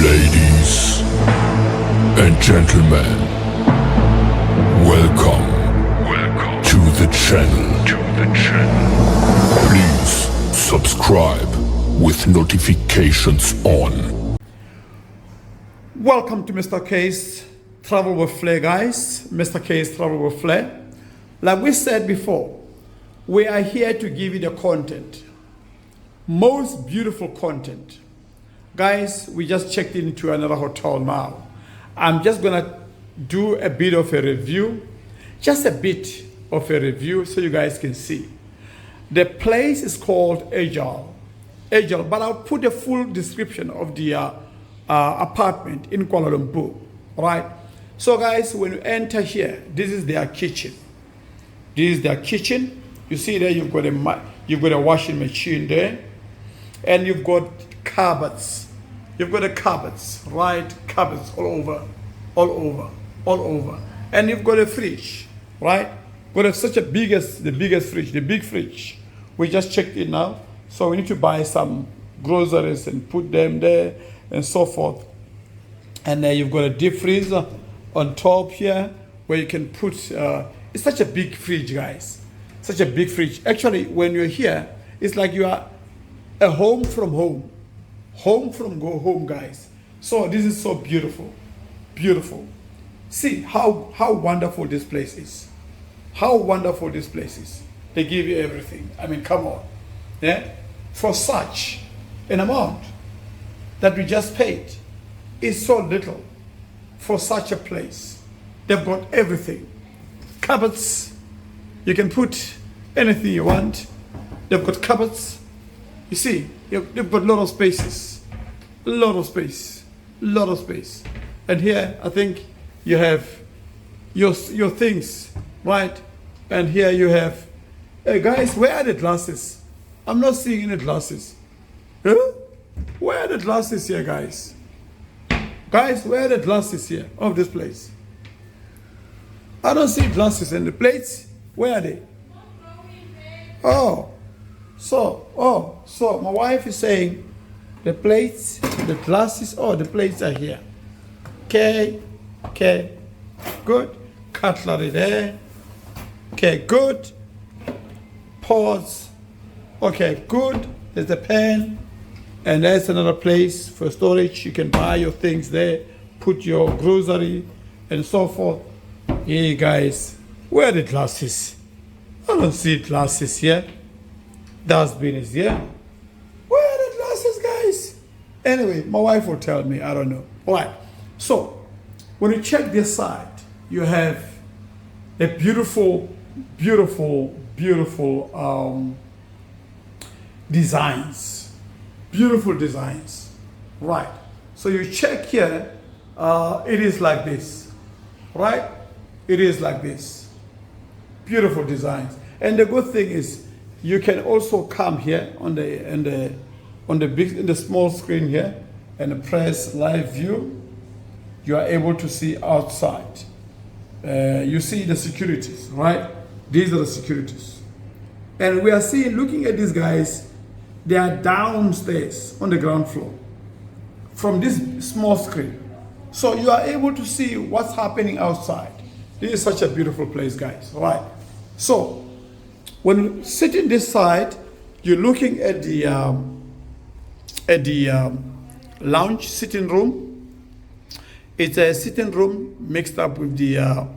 Ladies and gentlemen, welcome to the channel. Please subscribe with notifications on. Welcome to Mr. K's Travel with Flair, guys. Mr. K's Travel with Flair. Like we said before, we are here to give you the content. Most beautiful content. Guys, we just checked into another hotel now. I'm just gonna do a bit of a review. Just a bit of a review so you guys can see. The place is called Agile, but I'll put a full description of the apartment in Kuala Lumpur, right? So guys, when you enter here, this is their kitchen. This is their kitchen. You see there, you've got a washing machine there, and you've got cupboards. You've got the cupboards, right? Cupboards all over. And you've got a fridge, right? Got the big fridge. We just checked in now. So we need to buy some groceries and put them there and so forth. And then you've got a deep freezer on top here where you can put, it's such a big fridge, guys. Such a big fridge. Actually, when you're here, it's like you are a home from home. Home from home, guys. So this is so beautiful. Beautiful. See how wonderful this place is. How wonderful this place is. They give you everything. I mean, come on. Yeah? For such an amount that we just paid is so little for such a place. They've got everything. Cupboards. You can put anything you want. They've got cupboards. You see, they've got a lot of spaces. A lot of space. And here, I think you have your things, right? And here you have, hey guys, where are the glasses? I'm not seeing any glasses. Huh? Where are the glasses here, guys? Guys, where are the glasses here of this place? I don't see glasses in the plates. Where are they? So my wife is saying the plates, the glasses, the plates are here. Okay, good. Cutlery there. Okay, good. Pots. Okay, good. There's the pen. And there's another place for storage. You can buy your things there, put your grocery and so forth. Hey guys, where are the glasses? I don't see glasses here. Dustbin is here. Where are the glasses, guys? Anyway, my wife will tell me. I don't know. All right. So, when you check this side, you have a beautiful designs. Beautiful designs. Right. So you check here. It is like this. Right? It is like this. Beautiful designs. And the good thing is, you can also come here on the small screen here and press live view. You are able to see outside. You see the securities, right? These are the securities. And we are looking at these guys, they are downstairs on the ground floor from this small screen. So you are able to see what's happening outside. This is such a beautiful place, guys, right? So when you sit in this side, you're looking at the lounge sitting room. It's a sitting room mixed up with the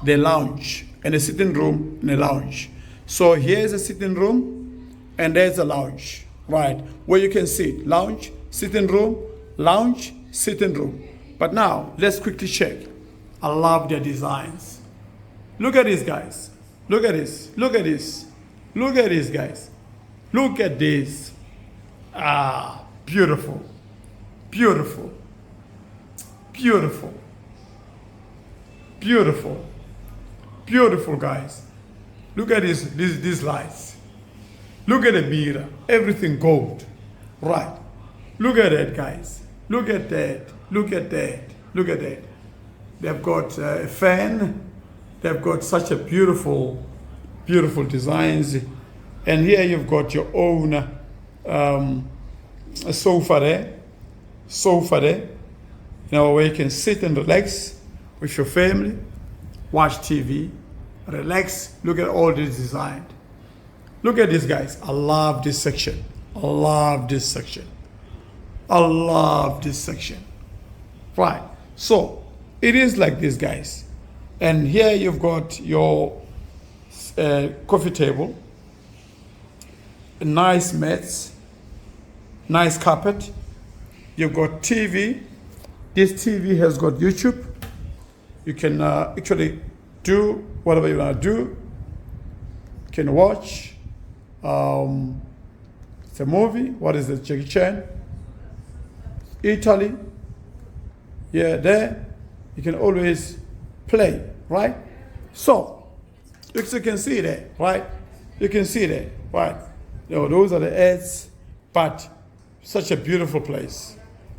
lounge, and a sitting room and a lounge. So here's a sitting room and there's a lounge, right? Where you can sit. Lounge, sitting room, lounge, sitting room. But now, let's quickly check. I love their designs. Look at this, guys. Look at this. Look at this. Look at this, guys. Look at this. Beautiful. Beautiful. Beautiful. Beautiful. Beautiful, guys. Look at these lights. Look at the mirror. Everything gold. Right. Look at that, guys. Look at that. Look at that. Look at that. They've got a fan. They've got such a beautiful designs. And here you've got your own sofa there. sofa there, where you can sit and relax with your family, watch TV, relax. Look at all this design. Look at this, guys. I love this section. I love this section. I love this section. Right. So it is like this, guys. And here you've got your coffee table, nice mats, nice carpet. You've got TV. This TV has got YouTube. You can actually do whatever you want to do. You can watch. It's a movie. What is it? Jackie Chan. Italy. Yeah, there. You can always play, right? So, as you can see there, right? You can see there, right? Those are the ads, but such a beautiful place.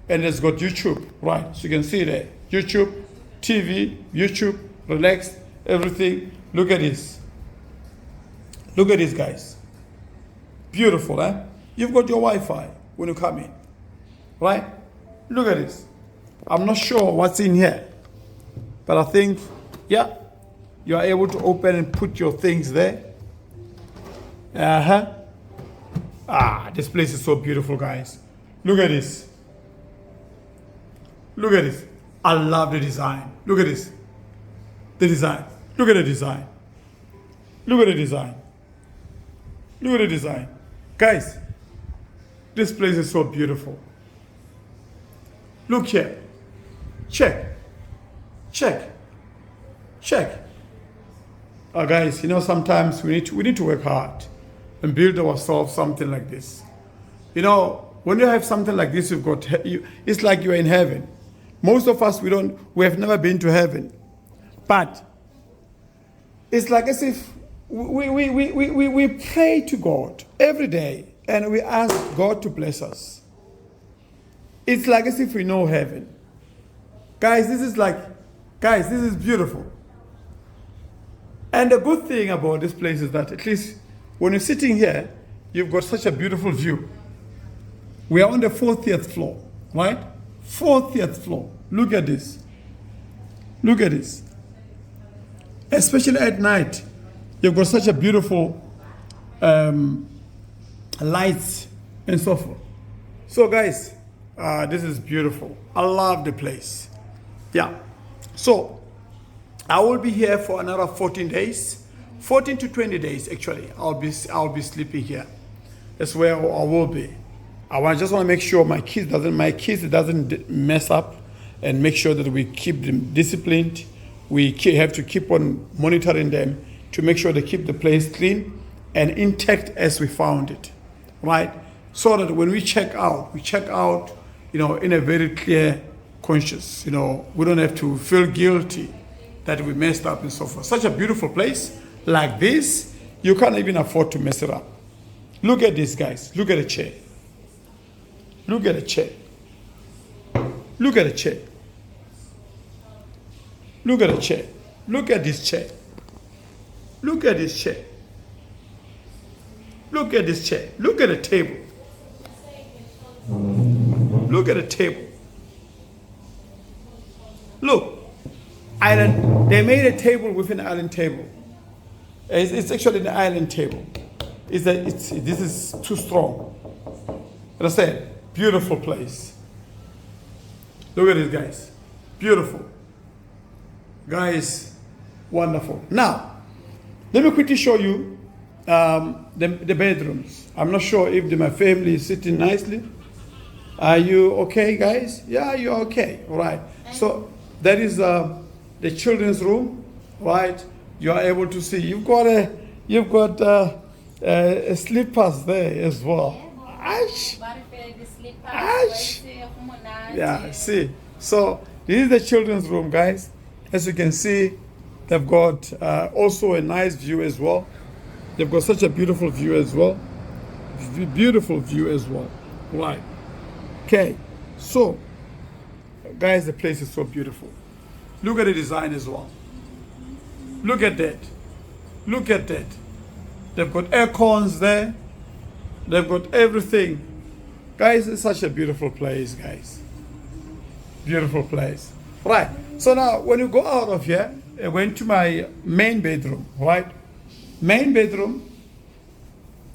And it's got YouTube, right? So you can see there, YouTube, TV, YouTube, relax, everything. Look at this. Look at this, guys. Beautiful, eh? You've got your Wi-Fi when you come in, right? Look at this. I'm not sure what's in here, but I think, yeah, you are able to open and put your things there. This place is so beautiful, guys. Look at this. Look at this. I love the design. Look at this. The design. Look at the design. Look at the design. Look at the design. Guys, this place is so beautiful. Look here. Check. Check. Check. Guys, sometimes we need to work hard and build ourselves something like this. When you have something like this, it's like you're in heaven. Most of us, we have never been to heaven. But it's like as if we pray to God every day and we ask God to bless us. It's like as if we know heaven. Guys, this is beautiful. And the good thing about this place is that at least when you're sitting here, you've got such a beautiful view. We are on the 40th floor, right? 40th floor. Look at this. Look at this. Especially at night, you've got such a beautiful lights and so forth. So guys, this is beautiful. I love the place. Yeah. So I will be here for another 14 days. 14 to 20 days actually. I'll be sleeping here. That's where I will be. I just want to make sure my kids doesn't mess up, and make sure that we keep them disciplined. We have to keep on monitoring them to make sure they keep the place clean and intact as we found it, right? So that when we check out, in a very clear conscience. We don't have to feel guilty that we messed up and so forth. Such a beautiful place like this, you can't even afford to mess it up. Look at this, guys. Look at the chair. Look at the chair. Look at the chair. Look at the chair. Look at this chair. Look at this chair. Look at this chair. Look at the table. Look at the table. Look. Island. They made a table within an island table. It's actually an island table. This is too strong. Understand? Beautiful place. Look at it, guys. Beautiful. Guys, wonderful. Now, let me quickly show you the bedrooms. I'm not sure if my family is sitting nicely. Are you okay, guys? Yeah, you're okay. All right. So that is the children's room, right? You are able to see. You've got a slippers there as well. Ash. Ash. Yeah. See. So this is the children's room, guys. As you can see, they've got also a nice view as well. They've got such a beautiful view as well. Beautiful view as well. Right. Okay. So, guys, the place is so beautiful. Look at the design as well. Look at that. Look at that. They've got air cons there. They've got everything. Guys, it's such a beautiful place, guys. Beautiful place. Right. So now, when you go out of here, I went to my main bedroom, right? Main bedroom,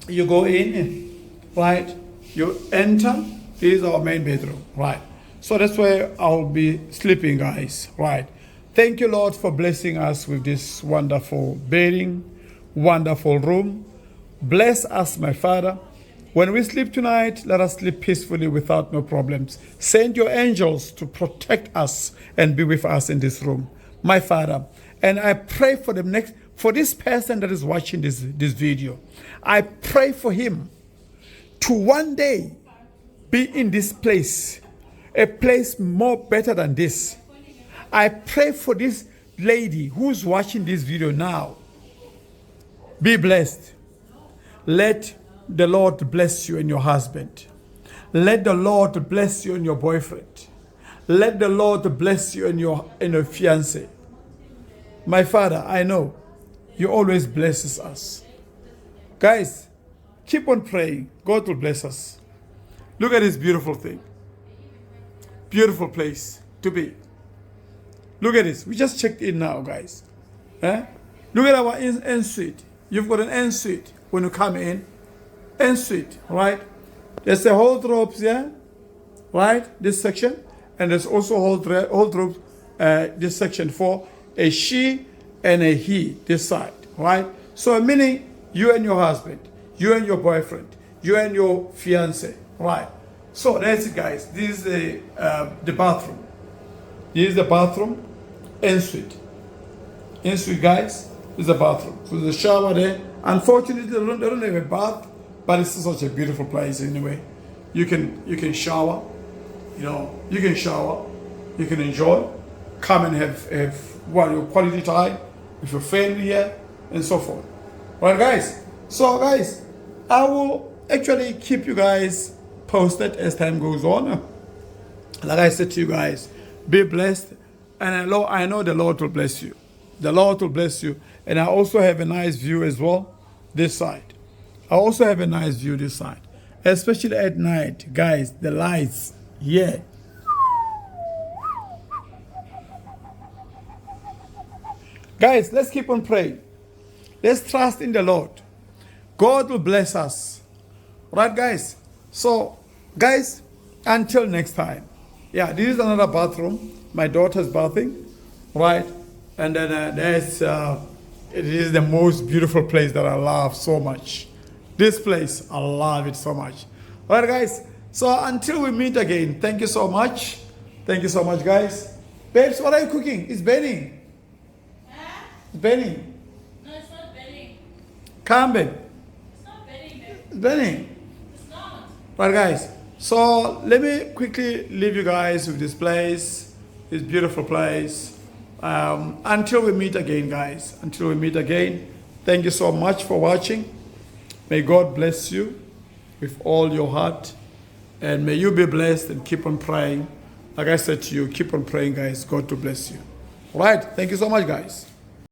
you go in, right? You enter, this is our main bedroom, right? So that's where I'll be sleeping, guys, right? Thank you, Lord, for blessing us with this wonderful bedding, wonderful room. Bless us, my Father. When we sleep tonight, let us sleep peacefully without no problems. Send your angels to protect us and be with us in this room, my Father. And I pray for for this person that is watching this video. I pray for him to one day be in this place, a place more better than this. I pray for this lady who's watching this video now. Be blessed. Let the Lord bless you and your husband. Let the Lord bless you and your boyfriend. Let the Lord bless you and your fiancé. My Father, I know you always blesses us. Guys, keep on praying. God will bless us. Look at this beautiful thing. Beautiful place to be. Look at this. We just checked in now, guys. Look at our ensuite. You've got an ensuite when you come in. Ensuite, right? There's a wardrobe here, right? This section. And there's also wardrobe, this section for a she and a he, this side, right? So meaning you and your husband, you and your boyfriend, you and your fiancé, right? So that's it, guys. This is the bathroom. This is the bathroom, ensuite. Ensuite, guys, is the bathroom. So there's a shower there. Unfortunately, they don't have a bath, but it's such a beautiful place anyway. You can shower, you can shower, you can enjoy, come and have your quality time with your family here and so forth. Right, guys? So, guys, I will actually keep you guys posted as time goes on. Like I said to you guys, be blessed, and I know the Lord will bless you. The Lord will bless you. And I also have a nice view as well, this side. I also have a nice view this side. Especially at night, guys, the lights, yeah. Guys, let's keep on praying. Let's trust in the Lord. God will bless us. Right, guys? So, guys, until next time. Yeah, this is another bathroom. My daughter's bathing, right? And then it is the most beautiful place that I love so much. This place, I love it so much. All right, guys. So until we meet again, thank you so much. Thank you so much, guys. Babes, what are you cooking? It's burning. Huh? It's burning. No, it's not burning. Campbell. It's not burning, babe. It's burning. It's not. Right, guys. So let me quickly leave you guys with this place, this beautiful place. Until we meet again, guys. Until we meet again. Thank you so much for watching. May God bless you with all your heart. And may you be blessed and keep on praying. Like I said to you, keep on praying, guys. God to bless you. All right. Thank you so much, guys.